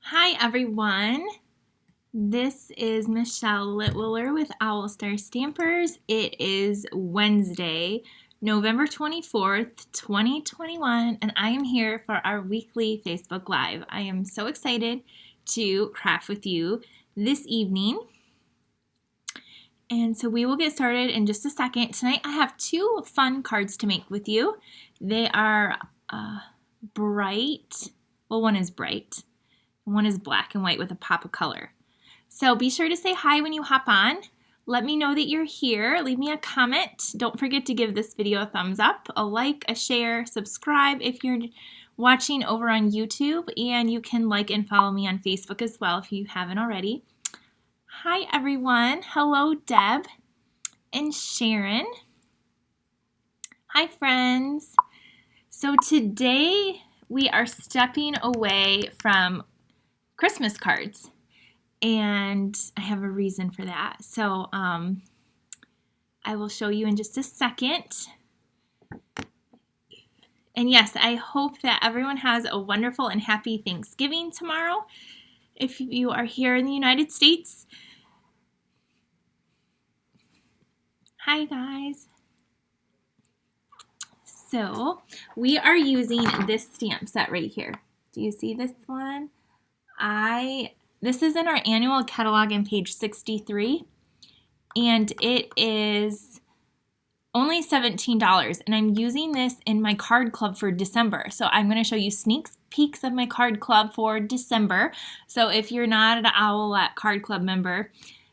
Hi everyone, this is Michelle Litwiller with Owl Star Stampers. It is Wednesday, November 24th, 2021, and I am here for our weekly Facebook Live. I am so excited to craft with you this evening. And so we will get started in just a second. Tonight I have two fun cards to make with you. They are bright, well, one is bright. One is black and white with a pop of color. So be sure to say hi when you hop on. Let me know that you're here. Leave me a comment. Don't forget to give this video a thumbs up, a like, a share, subscribe if you're watching over on YouTube, and you can like and follow me on Facebook as well if you haven't already. Hi everyone. Hello Deb and Sharon. Hi friends. So today we are stepping away from Christmas cards, and I have a reason for that. So I will show you in just a second. And yes, I hope that everyone has a wonderful and happy Thanksgiving tomorrow. If you are here in the United States. Hi guys. So we are using this stamp set right here. Do you see this one? This is in our annual catalog on page 63, and it is only $17, and I'm using this in my card club for December. So I'm going to show you sneak peeks of my card club for December. So if you're not an OWLET card club member,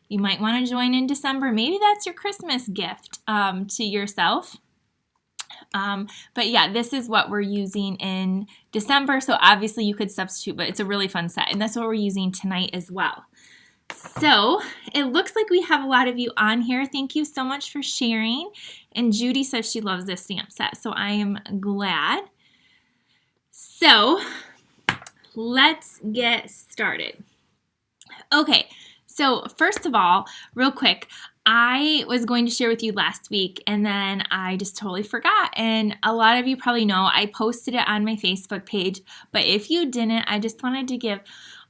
you might want to join in December. Maybe that's your Christmas gift to yourself. But yeah, this is what we're using in December, so obviously you could substitute, but it's a really fun set, and that's what we're using tonight as well. So it looks like we have a lot of you on here. Thank you so much for sharing, and Judy says she loves this stamp set, so I am glad. So let's get started. Okay, so first of all, real quick, I was going to share with you last week, and then I just totally forgot, and a lot of you probably know I posted it on my Facebook page, but if you didn't, I just wanted to give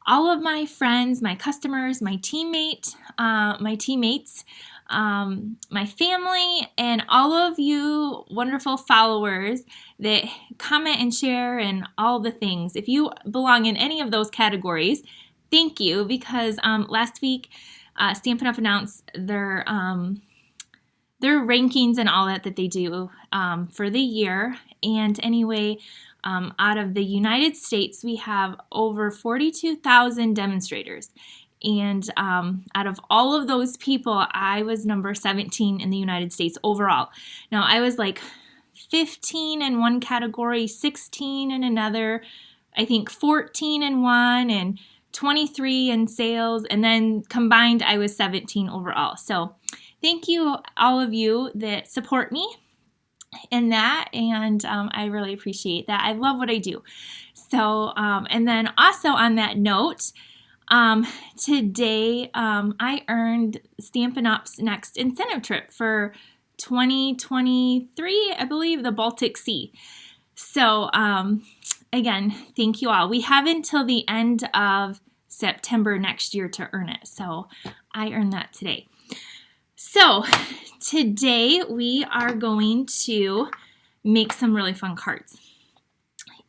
all of my friends, my customers, my teammates, my family, and all of you wonderful followers that comment and share and all the things. If you belong in any of those categories, thank you, because last week Stampin' Up! Announced their rankings and all that they do for the year. And anyway, out of the United States, we have over 42,000 demonstrators. And out of all of those people, I was number 17 in the United States overall. Now, I was like 15 in one category, 16 in another, I think 14 in one, and 23 in sales, and then combined I was 17 overall. So thank you all of you that support me in that, and I really appreciate that. I love what I do. So and then also on that note, today I earned Stampin' Up's next incentive trip for 2023, I believe, the Baltic Sea. So again, thank you all. We have until the end of September next year to earn it. So I earned that today. So today we are going to make some really fun cards.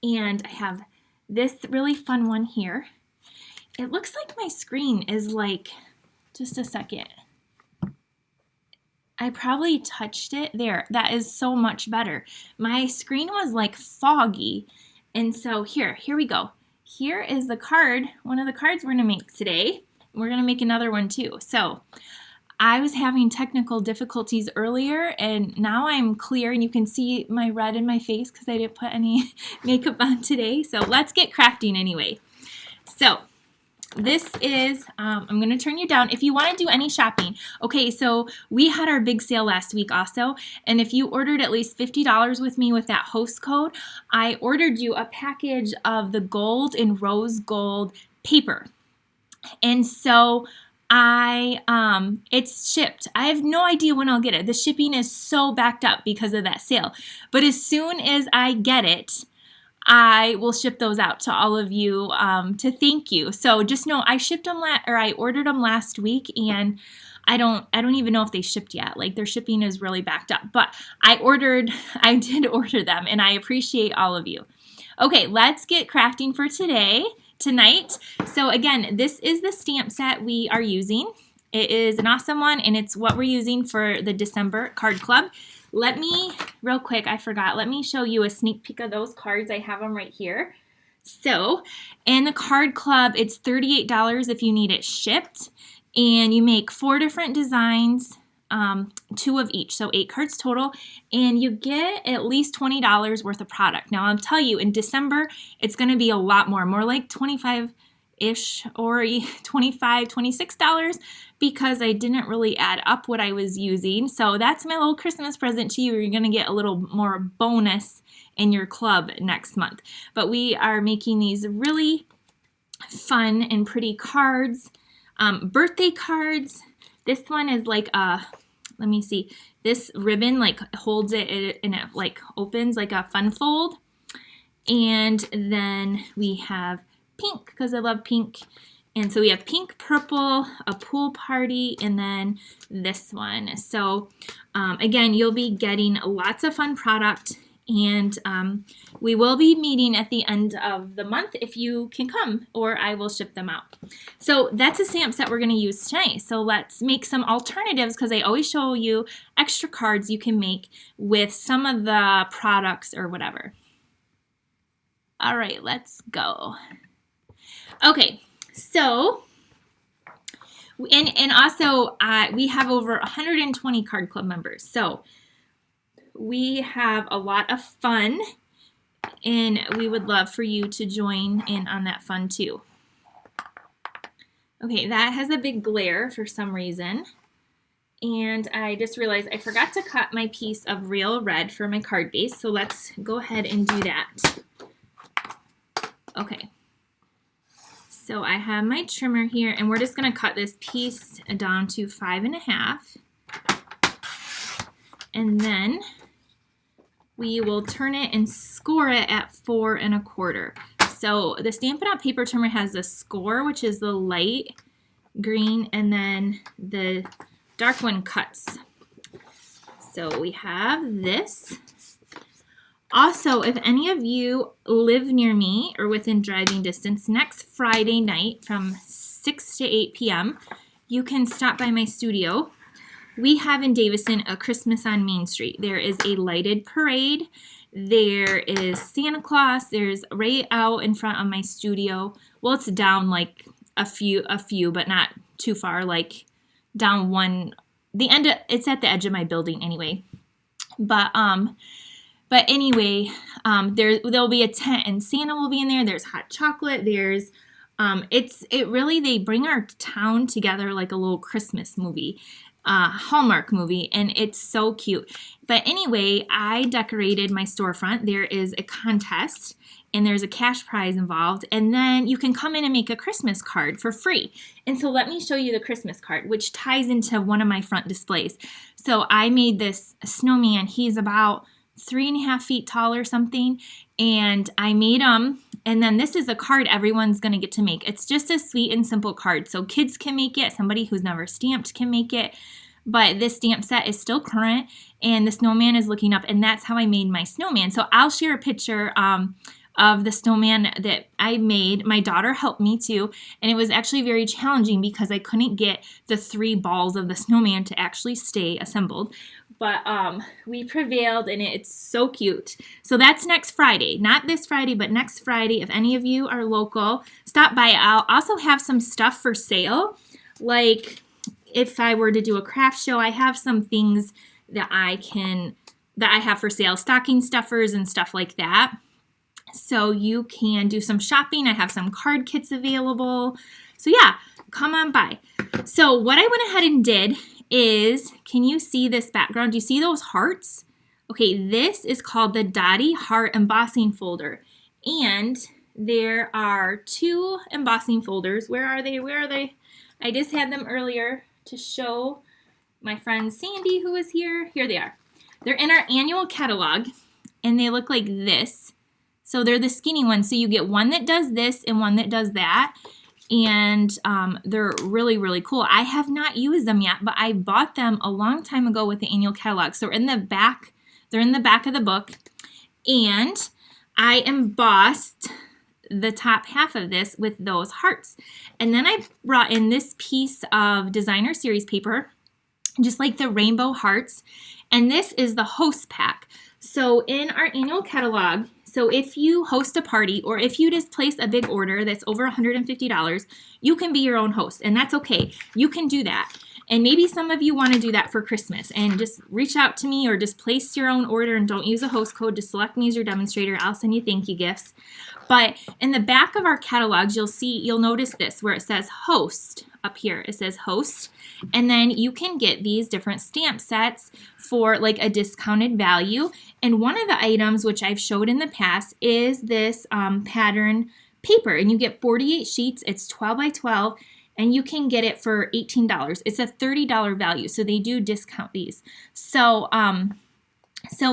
And I have this really fun one here. It looks like my screen is like, just a second. I probably touched it there. That is so much better. My screen was like foggy. And so here we go. Here is the card, one of the cards we're going to make today. We're going to make another one too. So I was having technical difficulties earlier, and now I'm clear, and you can see my red in my face because I didn't put any makeup on today. So let's get crafting anyway. So this is, I'm going to turn you down if you want to do any shopping. Okay, so we had our big sale last week also, and if you ordered at least $50 with me with that host code, I ordered you a package of the gold and rose gold paper. And so it's shipped. I have no idea when I'll get it. The shipping is so backed up because of that sale. But as soon as I get it, I will ship those out to all of you to thank you. So just know I shipped them I ordered them last week, and I don't even know if they shipped yet. Like, their shipping is really backed up. But I did order them, and I appreciate all of you. Okay, let's get crafting for tonight. So again, this is the stamp set we are using. It is an awesome one, and it's what we're using for the December card club. Let me, real quick, I forgot, let me show you a sneak peek of those cards. I have them right here. So, in the card club, it's $38 if you need it shipped, and you make 4 different designs, 2 of each, so 8 cards total, and you get at least $20 worth of product. Now, I'll tell you, in December, it's going to be a lot more like $25-ish or $25, $26, because I didn't really add up what I was using. So that's my little Christmas present to you. You're going to get a little more bonus in your club next month. But we are making these really fun and pretty cards, birthday cards. This one is like let me see, this ribbon like holds it and it like opens like a fun fold. And then we have pink, because I love pink. And so we have pink, purple, a pool party, and then this one. So again, you'll be getting lots of fun product, and we will be meeting at the end of the month if you can come, or I will ship them out. So that's a stamp set we're going to use tonight. So let's make some alternatives, because I always show you extra cards you can make with some of the products or whatever. All right, let's go. Okay. So, and also we have over 120 card club members. So we have a lot of fun, and we would love for you to join in on that fun too. Okay, that has a big glare for some reason. And I just realized I forgot to cut my piece of real red for my card base. So let's go ahead and do that. Okay. So I have my trimmer here, and we're just going to cut this piece down to 5.5. And then we will turn it and score it at 4.25. So the Stampin' Up! Paper trimmer has the score, which is the light green, and then the dark one cuts. So we have this. Also, if any of you live near me or within driving distance, next Friday night from 6 to 8 p.m., you can stop by my studio. We have in Davison a Christmas on Main Street. There is a lighted parade. There is Santa Claus. There's right out in front of my studio. Well, it's down like a few, but not too far, like down one, it's at the edge of my building anyway. But anyway, there'll be a tent, and Santa will be in there. There's hot chocolate. There's, they bring our town together like a little Christmas movie, Hallmark movie, and it's so cute. But anyway, I decorated my storefront. There is a contest, and there's a cash prize involved, and then you can come in and make a Christmas card for free. And so let me show you the Christmas card, which ties into one of my front displays. So I made this snowman. He's about 3.5 feet tall or something, and I made them, and then this is a card everyone's going to get to make. It's just a sweet and simple card, so kids can make it, somebody who's never stamped can make it, but this stamp set is still current, and the snowman is looking up, and that's how I made my snowman. So I'll share a picture of the snowman that I made. My daughter helped me too, and it was actually very challenging because I couldn't get the 3 balls of the snowman to actually stay assembled. But we prevailed, and it's so cute. So that's next Friday. Not this Friday, but next Friday. If any of you are local, stop by. I'll also have some stuff for sale. Like if I were to do a craft show, I have some things that I have for sale. Stocking stuffers and stuff like that. So you can do some shopping. I have some card kits available. So yeah, come on by. So what I went ahead and did is, can you see this background? Do you see those hearts? Okay, this is called the Dotty Heart Embossing Folder. And there are 2 embossing folders. Where are they? Where are they? I just had them earlier to show my friend Sandy, who is here. Here they are. They're in our annual catalog, and they look like this. So they're the skinny ones. So you get one that does this and one that does that. And they're really, really cool. I have not used them yet, but I bought them a long time ago with the annual catalog. So they're in the back of the book. And I embossed the top half of this with those hearts. And then I brought in this piece of designer series paper, just like the rainbow hearts. And this is the host pack. So in our annual catalog, so if you host a party or if you just place a big order that's over $150, you can be your own host, and that's okay. You can do that. And maybe some of you want to do that for Christmas and just reach out to me or just place your own order and don't use a host code. Just select me as your demonstrator. I'll send you thank you gifts. But in the back of our catalogs, you'll notice this where it says host up here. It says host. And then you can get these different stamp sets for like a discounted value. And one of the items which I've showed in the past is this pattern paper. And you get 48 sheets. It's 12 by 12. And you can get it for $18. It's a $30 value, so they do discount these. So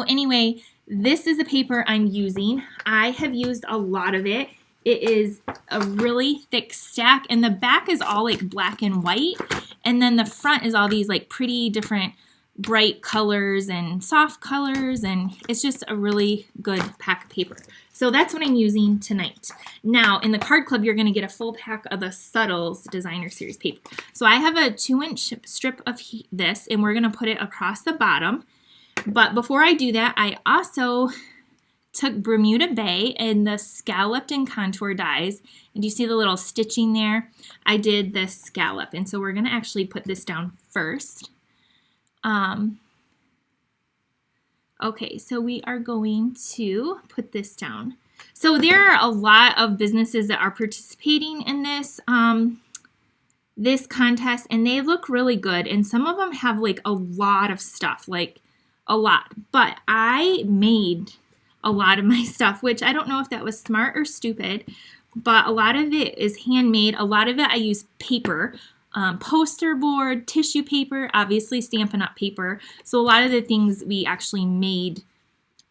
anyway, this is the paper I'm using. I have used a lot of it. It is a really thick stack, and the back is all like black and white, and then the front is all these like pretty different bright colors and soft colors, and it's just a really good pack of paper. So that's what I'm using tonight. Now, in the card club, you're going to get a full pack of the Subtles designer series paper. So I have a 2-inch strip of this, and we're going to put it across the bottom. But before I do that, I also took Bermuda Bay and the scalloped and contour dies. And do you see the little stitching there? I did the scallop, and so we're going to actually put this down first. Okay, so we are going to put this down. So there are a lot of businesses that are participating in this this contest, and they look really good. And some of them have like a lot of stuff, like a lot. But I made a lot of my stuff, which I don't know if that was smart or stupid, but a lot of it is handmade. A lot of it I use paper. Poster board, tissue paper, obviously Stampin' Up! Paper. So a lot of the things we actually made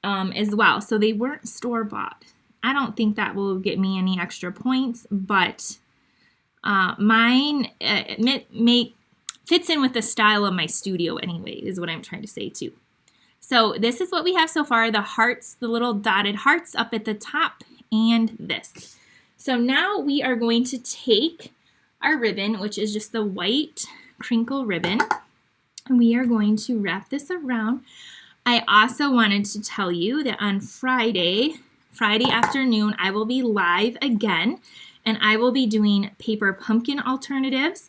as well. So they weren't store-bought. I don't think that will get me any extra points, but mine fits in with the style of my studio anyway, is what I'm trying to say too. So this is what we have so far. The hearts, the little dotted hearts up at the top, and this. So now we are going to take our ribbon, which is just the white crinkle ribbon, and we are going to wrap this around. I also wanted to tell you that on Friday afternoon, I will be live again, and I will be doing paper pumpkin alternatives,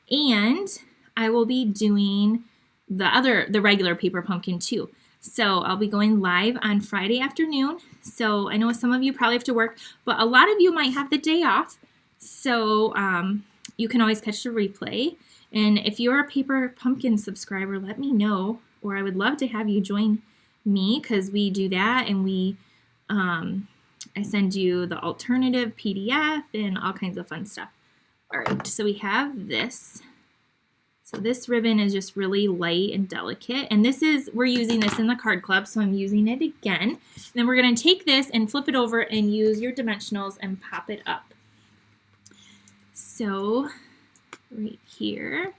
and I will be doing the regular paper pumpkin too. So I'll be going live on Friday afternoon. So I know some of you probably have to work, but a lot of you might have the day off. So you can always catch the replay. And if you're a Paper Pumpkin subscriber, let me know, or I would love to have you join me, because we do that, and we I send you the alternative PDF and all kinds of fun stuff. All right, so we have this. So this ribbon is just really light and delicate, and we're using this in the card club, so I'm using it again. And then we're going to take this and flip it over and use your dimensionals and pop it up. So right here,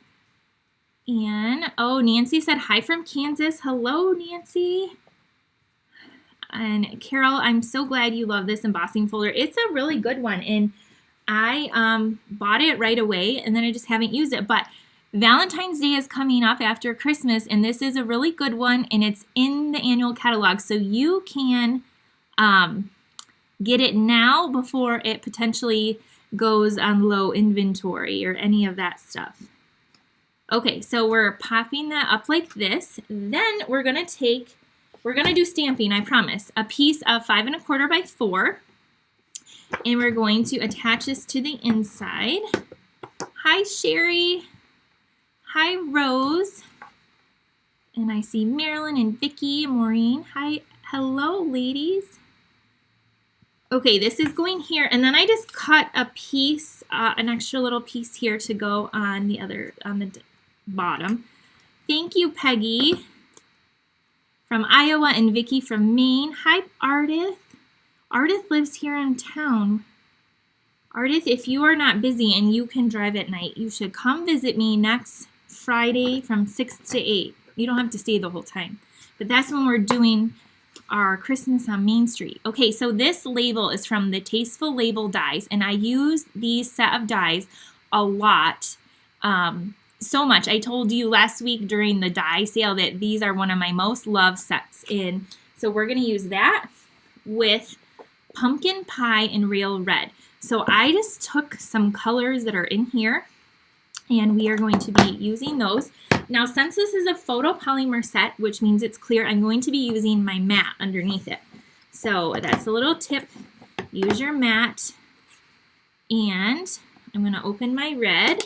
and oh, Nancy said hi from Kansas. Hello, Nancy. And Carol, I'm so glad you love this embossing folder. It's a really good one, and I bought it right away, and then I just haven't used it. But Valentine's Day is coming up after Christmas, and this is a really good one, and it's in the annual catalog, so you can get it now before it potentially goes on low inventory or any of that stuff. Okay, so we're popping that up like this. Then we're gonna do stamping, I promise. A piece of 5 1/4 by 4, and we're going to attach this to the inside. Hi, Sherry. Hi, Rose. And I see Marilyn and Vicki, Maureen. Hi, hello, ladies. Okay, this is going here, and then I just cut a piece, an extra little piece here to go on the bottom. Thank you, Peggy from Iowa and Vicki from Maine. Hi, Ardith. Ardith lives here in town. Ardith, if you are not busy and you can drive at night, you should come visit me next Friday from 6 to 8. You don't have to stay the whole time. But that's when we're doing our Christmas on Main Street. Okay, so this label is from the Tasteful Label dies, and I use these set of dies a lot, so much. I told you last week during the die sale that these are one of my most loved sets. And so we're going to use that with Pumpkin Pie and Real Red. So I just took some colors that are in here, and we are going to be using those. Now, since this is a photopolymer set, which means it's clear, I'm going to be using my mat underneath it. So that's a little tip. Use your mat. And I'm going to open my red,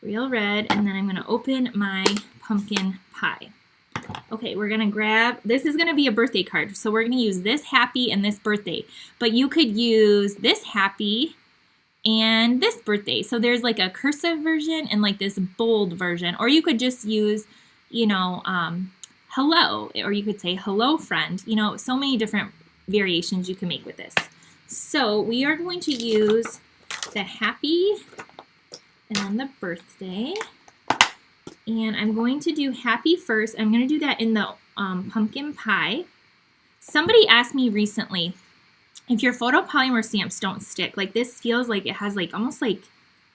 Real Red, and then I'm going to open my Pumpkin Pie. Okay, we're going to grab, this is going to be a birthday card. So we're going to use this happy and this birthday. But you could use this happy and this birthday. So there's like a cursive version and like this bold version. Or you could just use, you know, hello. Or you could say hello friend. You know, so many different variations you can make with this. So we are going to use the happy and then the birthday. And I'm going to do happy first. I'm going to do that in the pumpkin pie. Somebody asked me recently, if your photopolymer stamps don't stick, like this feels like it has like almost like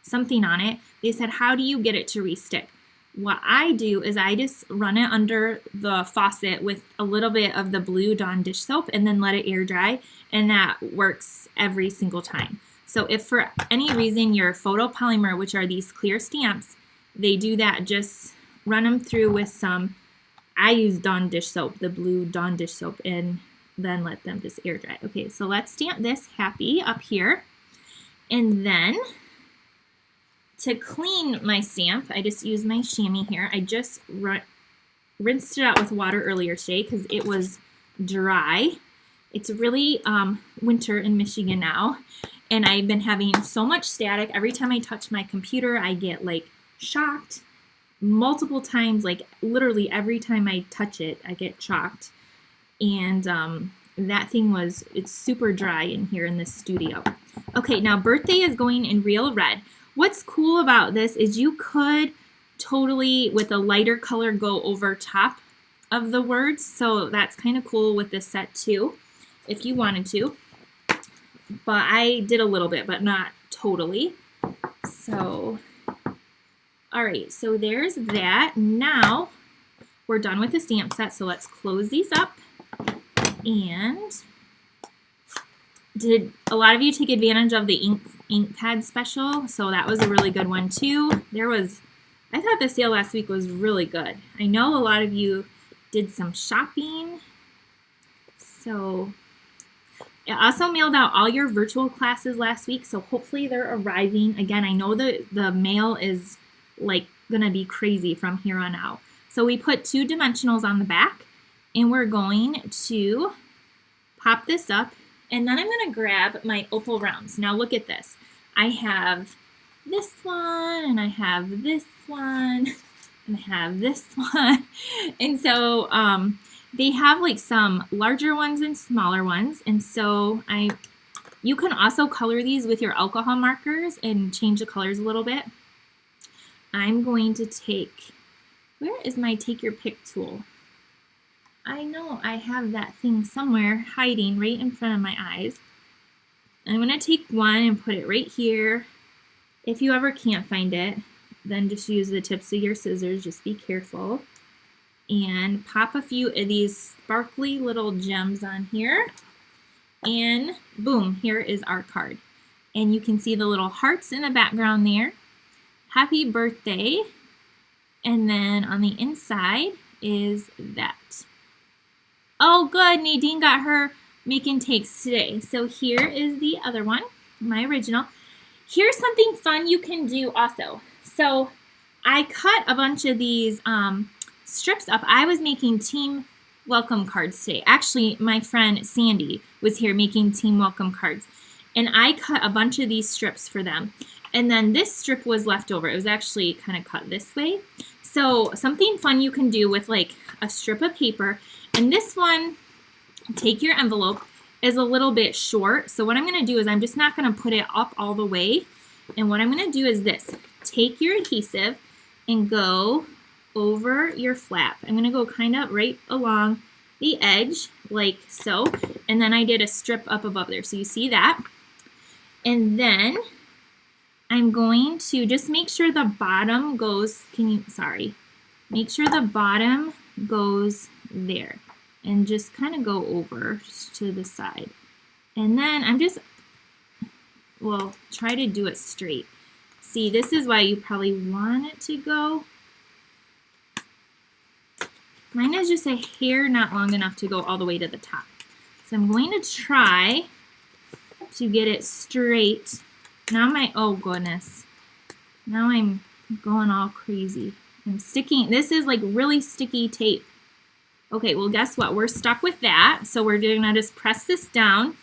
something on it. They said, how do you get it to restick? What I do is I just run it under the faucet with a little bit of the blue Dawn dish soap and then let it air dry, and that works every single time. So if for any reason your photopolymer, which are these clear stamps, they do that, just run them through with some, I use Dawn dish soap, the blue Dawn dish soap, and then let them just air dry. Okay, so let's stamp this happy up here. And then to clean my stamp, I just use my chamois here. I just rinsed it out with water earlier today because it was dry. It's really winter in Michigan now, and I've been having so much static. Every time I touch my computer, I get like shocked multiple times, like literally every time I touch it, I get shocked. And that thing was, it's super dry in here in this studio. Okay, now birthday is going in Real Red. What's cool about this is you could totally, with a lighter color, go over top of the words. So that's kind of cool with this set too, if you wanted to. But I did a little bit, but not totally. So, all right, so there's that. Now we're done with the stamp set, so let's close these up. And did a lot of you take advantage of the ink pad special? So that was a really good one too. I thought the sale last week was really good. I know a lot of you did some shopping. So I also mailed out all your virtual classes last week, so hopefully they're arriving. Again, I know that the mail is like gonna be crazy from here on out. So we put 2 dimensionals on the back, and we're going to pop this up, and then I'm going to grab my opal rounds. Now look at this. I have this one, and I have this one, and I have this one. And so they have like some larger ones and smaller ones. And so you can also color these with your alcohol markers and change the colors a little bit. I'm going to take, where is my take your pick tool? I know I have that thing somewhere hiding right in front of my eyes. I'm going to take one and put it right here. If you ever can't find it, then just use the tips of your scissors. Just be careful. And pop a few of these sparkly little gems on here. And boom, here is our card. And you can see the little hearts in the background there. Happy birthday. And then on the inside is that. Oh, good. Nadine got her making takes today. So here is the other one, my original. Here's something fun you can do also. So I cut a bunch of these strips up. I was making team welcome cards today. Actually, my friend Sandy was here making team welcome cards. And I cut a bunch of these strips for them. And then this strip was left over. It was actually kind of cut this way. So something fun you can do with like a strip of paper. And this one, take your envelope is a little bit short. So what I'm going to do is I'm just not going to put it up all the way. And what I'm going to do is this. Take your adhesive and go over your flap. I'm going to go kind of right along the edge like so. And then I did a strip up above there. So you see that. And then I'm going to just make sure the bottom goes, make sure the bottom goes there. And just kind of go over to the side. And then I'm just, well, try to do it straight. See, this is why you probably want it to go. Mine is just a hair not long enough to go all the way to the top. So I'm going to try to get it straight. Now oh goodness. Now I'm going all crazy. I'm sticking, this is like really sticky tape. Okay, well guess what? We're stuck with that. So we're gonna just press this down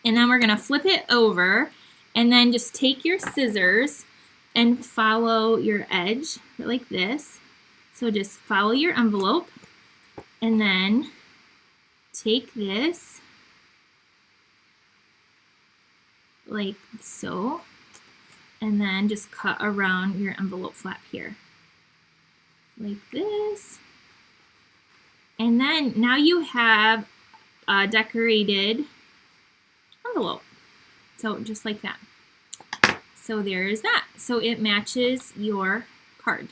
and then we're gonna flip it over and then just take your scissors and follow your edge like this. So just follow your envelope and then take this like so and then just cut around your envelope flap here like this. And then now you have a decorated envelope. So just like that. So there's that. So it matches your card.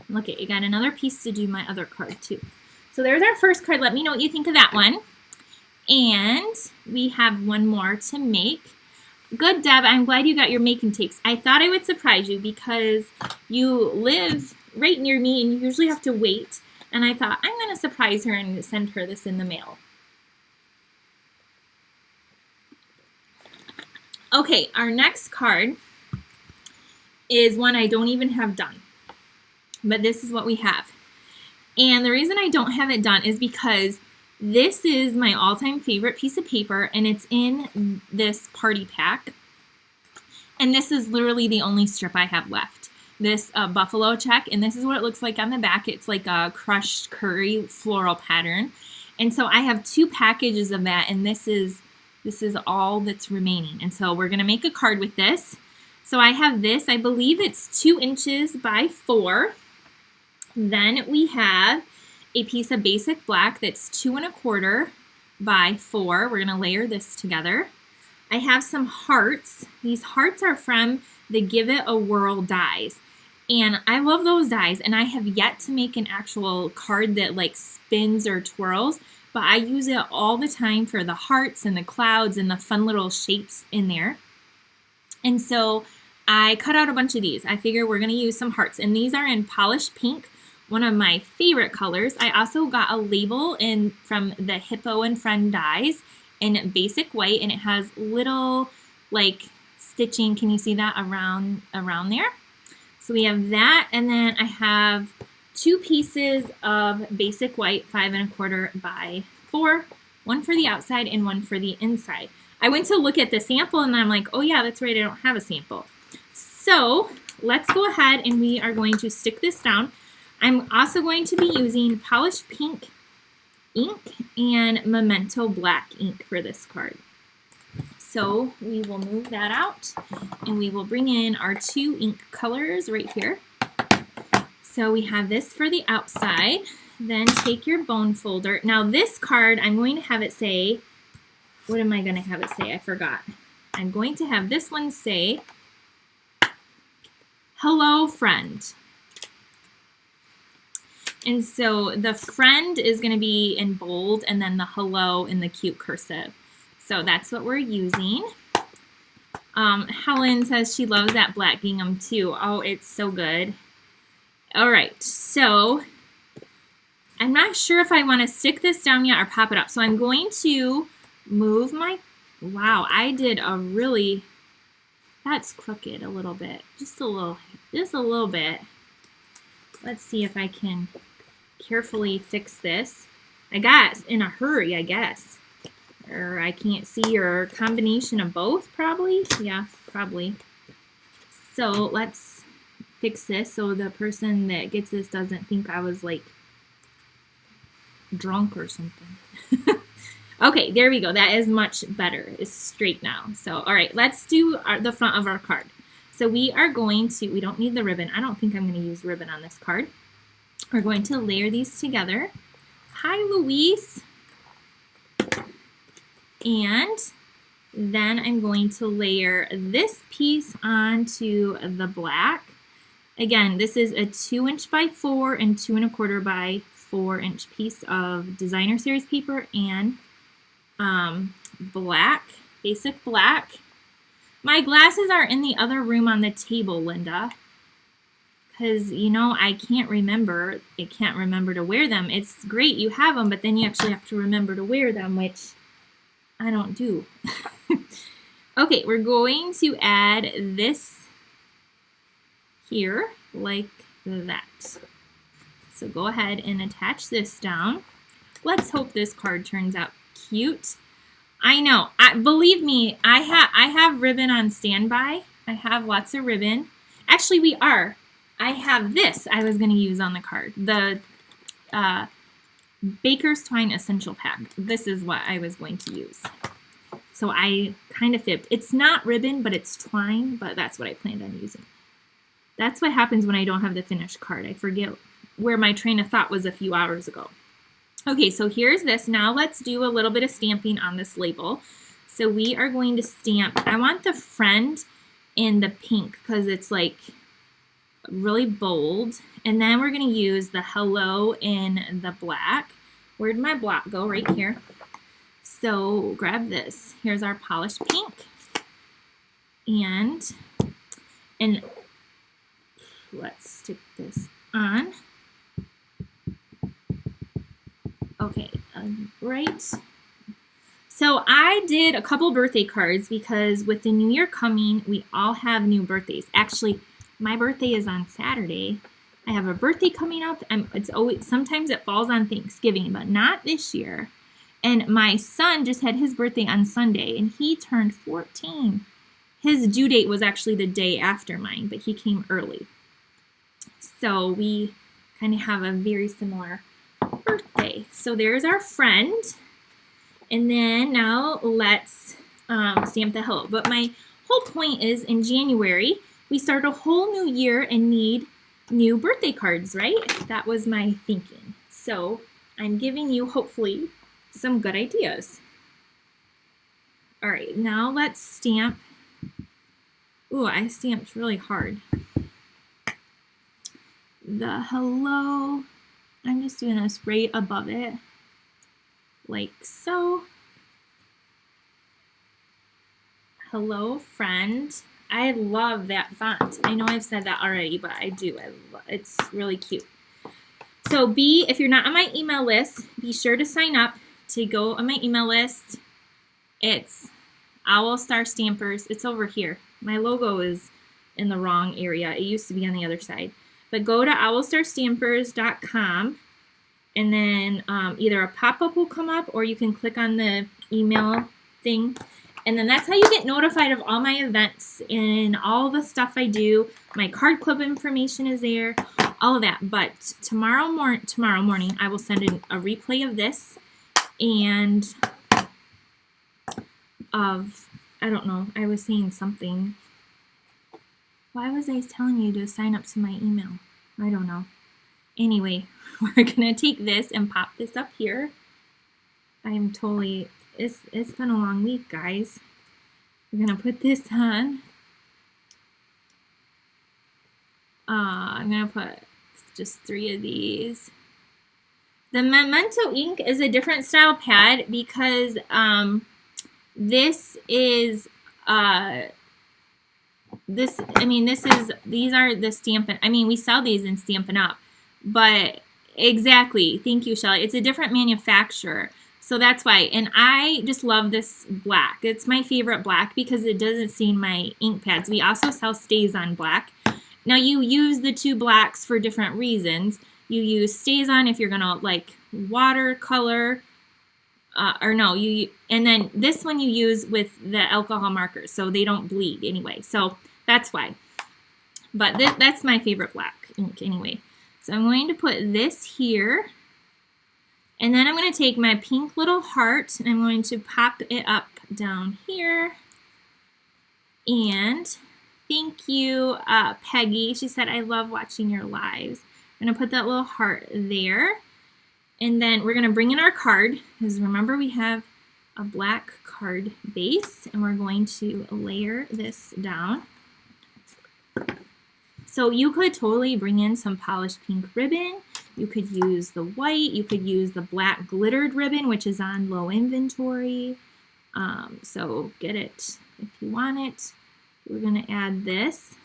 Look at, you got another piece to do my other card too. So there's our first card. Let me know what you think of that one. And we have one more to make. Good, Deb. I'm glad you got your making tapes. I thought I would surprise you because you live right near me and you usually have to wait. And I thought, I'm going to surprise her and send her this in the mail. Okay, our next card is one I don't even have done. But this is what we have. And the reason I don't have it done is because this is my all-time favorite piece of paper, and it's in this party pack. And this is literally the only strip I have left. This buffalo check, and this is what it looks like on the back. It's like a crushed curry floral pattern. And so I have 2 packages of that, and this is all that's remaining. And so we're going to make a card with this. So I have this, I believe it's 2 inches by 4. Then we have a piece of basic black that's 2 1/4 by 4. We're going to layer this together. I have some hearts. These hearts are from the Give It a Whirl dies. And I love those dies, and I have yet to make an actual card that like spins or twirls, but I use it all the time for the hearts and the clouds and the fun little shapes in there. And so I cut out a bunch of these. I figure we're going to use some hearts, and these are in polished pink, one of my favorite colors. I also got a label from the Hippo and Friend dies in basic white, and it has little like stitching. Can you see that around there? So we have that, and then I have 2 pieces of basic white 5 1/4 by 4, one for the outside and one for the inside. I went to look at the sample and I'm like, oh yeah, that's right, I don't have a sample. So let's go ahead and we are going to stick this down. I'm also going to be using polished pink ink and Memento black ink for this card. So we will move that out and we will bring in our 2 ink colors right here. So we have this for the outside. Then take your bone folder. Now this card, I'm going to have it say, what am I going to have it say? I forgot. I'm going to have this one say, hello friend. And so the friend is going to be in bold and then the hello in the cute cursive. So that's what we're using. Helen says she loves that black gingham too. Oh, it's so good. All right, so I'm not sure if I want to stick this down yet or pop it up. So I'm going to move my, wow, I did a really, that's crooked a little bit. Just a little bit. Let's see if I can carefully fix this. I got in a hurry, I guess. Or I can't see, or a combination of both, probably. Yeah, probably. So let's fix this so the person that gets this doesn't think I was like drunk or something. Okay, there we go. That is much better. It's straight now. So, all right, let's do the front of our card. So we are going to, we don't need the ribbon. I don't think I'm going to use ribbon on this card. We're going to layer these together. Hi, Luis. And then I'm going to layer this piece onto the black. Again, this is a 2" by 4 and 2 1/4 by 4" piece of designer series paper and black, basic black. My glasses are in the other room on the table, Linda, because, you know, I can't remember to wear them. It's great you have them, but then you actually have to remember to wear them, which I don't do. Okay, we're going to add this here like that. So go ahead and attach this down. Let's hope this card turns out cute. I know. Believe me, I have ribbon on standby. I have lots of ribbon. Actually, I have this I was going to use on the card. The Baker's Twine Essential Pack. This is what I was going to use. So I kind of fibbed. It's not ribbon, but it's twine, but that's what I planned on using. That's what happens when I don't have the finished card. I forget where my train of thought was a few hours ago. Okay, so here's this. Now let's do a little bit of stamping on this label. So we are going to stamp, I want the friend in the pink because it's like really bold. And then we're going to use the hello in the black. Where'd my block go? Right here. So grab this. Here's our polished pink. And let's stick this on. Okay, right. So I did a couple birthday cards because with the new year coming, we all have new birthdays. Actually, my birthday is on Saturday. I have a birthday coming up, and sometimes it falls on Thanksgiving, but not this year. And my son just had his birthday on Sunday, and he turned 14. His due date was actually the day after mine, but he came early. So we kind of have a very similar birthday. So there's our friend. And then now let's stamp the hello. But my whole point is in January, we start a whole new year and need new birthday cards, right? That was my thinking. So I'm giving you, hopefully, some good ideas. All right, now let's stamp. Ooh, I stamped really hard. The hello, I'm just doing this right above it, like so. Hello, friend. I love that font. I know I've said that already, but I do. It's really cute. So if you're not on my email list, be sure to sign up to go on my email list. It's Owl Star Stampers. It's over here. My logo is in the wrong area. It used to be on the other side. But go to owlstarstampers.com and then either a pop-up will come up or you can click on the email thing. And then that's how you get notified of all my events and all the stuff I do. My card club information is there, all of that. But tomorrow morning, I will send in a replay of this and I don't know, I was saying something. Why was I telling you to sign up to my email? I don't know. Anyway, we're going to take this and pop this up here. I'm totally, it's been a long week, guys. We're going to put this on. I'm going to put just 3 of these. The Memento ink is a different style pad because these are the Stampin'. I mean, we sell these in Stampin' Up, but exactly. Thank you, Shelly. It's a different manufacturer, so that's why. And I just love this black. It's my favorite black because it doesn't stain my ink pads. We also sell StazOn black. Now you use the 2 blacks for different reasons. You use StazOn if you're gonna like watercolor. And then this one you use with the alcohol markers, so they don't bleed anyway. So that's why. But that's my favorite black ink anyway. So I'm going to put this here, And then I'm going to take my pink little heart and I'm going to pop it up down here. And thank you, Peggy. She said, I love watching your lives. I'm going to put that little heart there. And then we're going to bring in our card, because remember we have a black card base, and we're going to layer this down. So you could totally bring in some polished pink ribbon. You could use the white. You could use the black glittered ribbon, which is on low inventory. So get it if you want it. We're going to add this.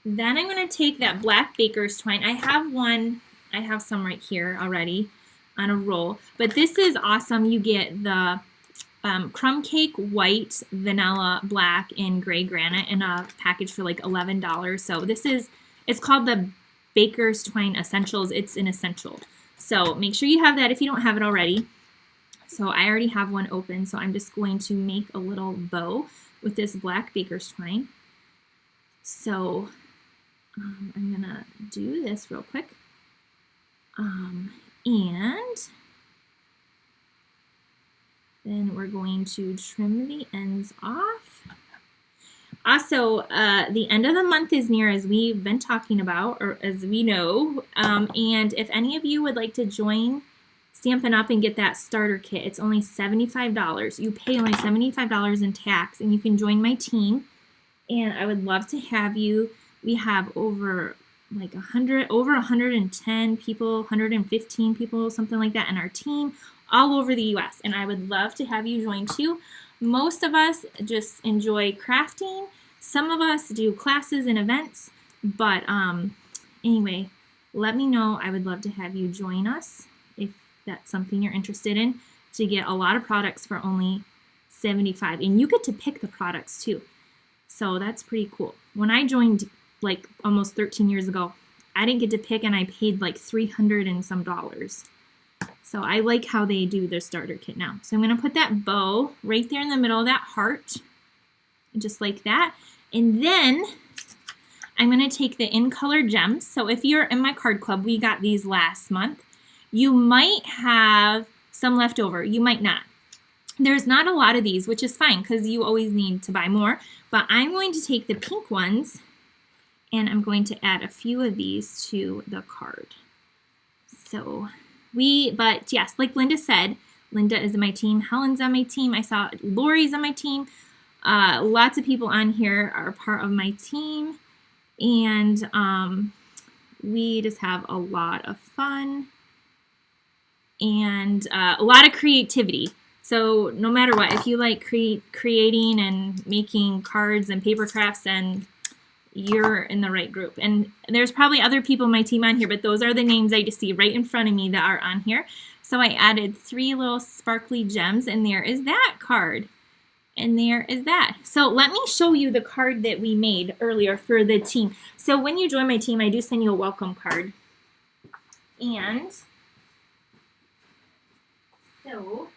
Then I'm going to take that black baker's twine. I have some right here already on a roll. But this is awesome. You get the crumb cake, white, vanilla, black, and gray granite in a package for like $11. So it's called the Baker's Twine Essentials. It's an essential. So make sure you have that if you don't have it already. So I already have one open, so I'm just going to make a little bow with this black baker's twine. So I'm going to do this real quick. And then we're going to trim the ends off. Also, the end of the month is near, as we've been talking about, or as we know. And if any of you would like to join Stampin' Up! And get that starter kit, it's only $75. You pay only $75 in tax, and you can join my team. And I would love to have you. We have over 110 people, 115 people, something like that in our team, all over the U.S. And I would love to have you join too. Most of us just enjoy crafting. Some of us do classes and events. But anyway, let me know. I would love to have you join us if that's something you're interested in, to get a lot of products for only $75. And you get to pick the products too. So that's pretty cool. When I joined like almost 13 years ago, I didn't get to pick, and I paid like $300 and some. So I like how they do their starter kit now. So I'm going to put that bow right there in the middle of that heart, just like that. And then I'm going to take the in color gems. So if you're in my card club, we got these last month. You might have some left over. You might not. There's not a lot of these, which is fine because you always need to buy more. But I'm going to take the pink ones, and I'm going to add a few of these to the card. So but yes, like Linda said, Linda is on my team. Helen's on my team. I saw Lori's on my team. Lots of people on here are part of my team. And we just have a lot of fun and a lot of creativity. So no matter what, if you like creating and making cards and paper crafts, then you're in the right group. And there's probably other people on my team on here, but those are the names I just see right in front of me that are on here. So I added 3 little sparkly gems, and there is that card. And there is that. So let me show you the card that we made earlier for the team. So when you join my team, I do send you a welcome card. And so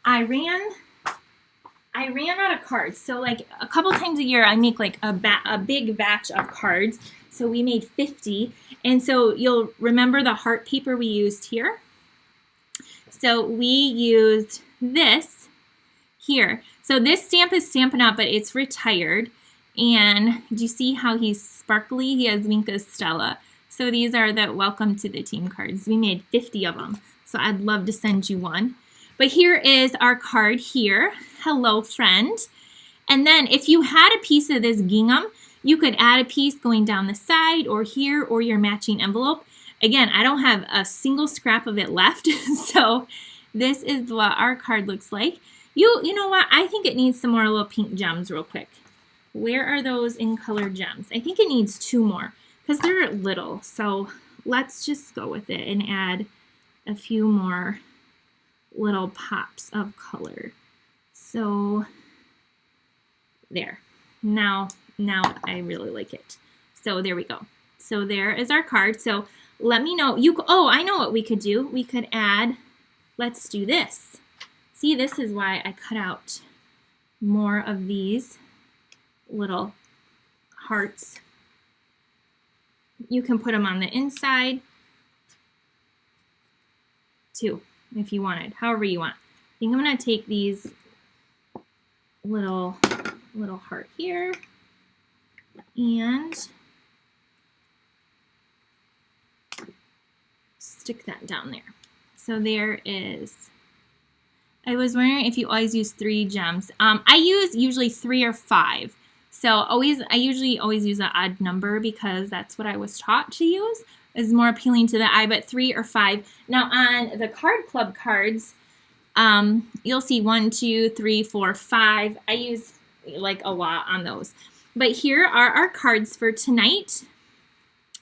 I ran out of cards. So like a couple times a year, I make like a big batch of cards. So we made 50. And so you'll remember the heart paper we used here. So we used this here. So this stamp is Stampin' Up, but it's retired. And do you see how he's sparkly? He has Minka's Stella. So these are the welcome to the team cards. We made 50 of them. So I'd love to send you one. But here is our card here. Hello, friend. And then if you had a piece of this gingham, you could add a piece going down the side or here, or your matching envelope. Again, I don't have a single scrap of it left. So this is what our card looks like. You know what? I think it needs some more little pink gems real quick. Where are those in color gems? I think it needs 2 more because they're little. So let's just go with it and add a few more little pops of color. So there. Now I really like it. So there we go. So there is our card. So let me know. Oh, I know what we could do. We could add, let's do this. See, this is why I cut out more of these little hearts. You can put them on the inside. 2 if you wanted, however you want. I think I'm going to take these little heart here and stick that down there. So there is. I was wondering if you always use 3 gems. I use usually 3 or 5. So I usually always use an odd number because that's what I was taught to use. Is more appealing to the eye, but 3 or 5. Now on the card club cards, you'll see 1, 2, 3, 4, 5. I use like a lot on those. But here are our cards for tonight.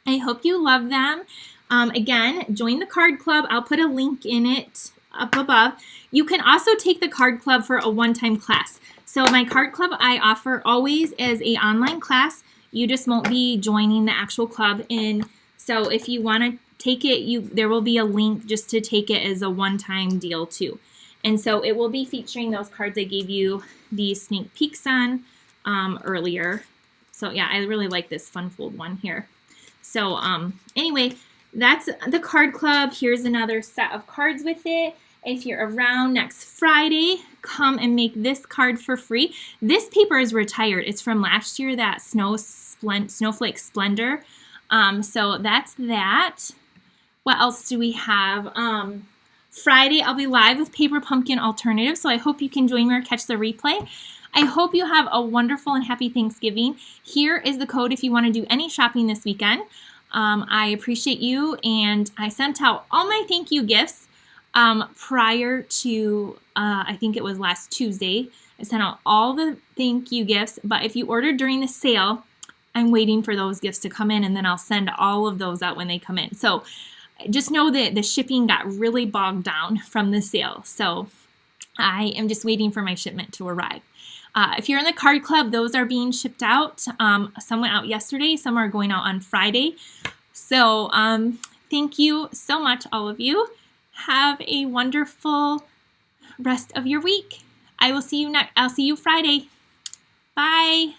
I hope you love them. Again, join the card club. I'll put a link in it up above. You can also take the card club for a one-time class. So my card club I offer always as an online class. You just won't be joining the actual club in. So if you want to take it, there will be a link just to take it as a one-time deal too. And so it will be featuring those cards I gave you the sneak peeks on earlier. So yeah, I really like this fun fold one here. So anyway, that's the card club. Here's another set of cards with it. If you're around next Friday, come and make this card for free. This paper is retired. It's from last year, that Snowflake Splendor. So that's that. What else do we have? Friday, I'll be live with Paper Pumpkin Alternative, so I hope you can join me or catch the replay. I hope you have a wonderful and happy Thanksgiving. Here is the code if you want to do any shopping this weekend. I appreciate you, and I sent out all my thank you gifts prior to, I think it was last Tuesday. I sent out all the thank you gifts, but if you ordered during the sale, I'm waiting for those gifts to come in, and then I'll send all of those out when they come in. So just know that the shipping got really bogged down from the sale. So I am just waiting for my shipment to arrive. If you're in the card club, those are being shipped out. Some went out yesterday. Some are going out on Friday. So thank you so much, all of you. Have a wonderful rest of your week. I'll see you Friday. Bye.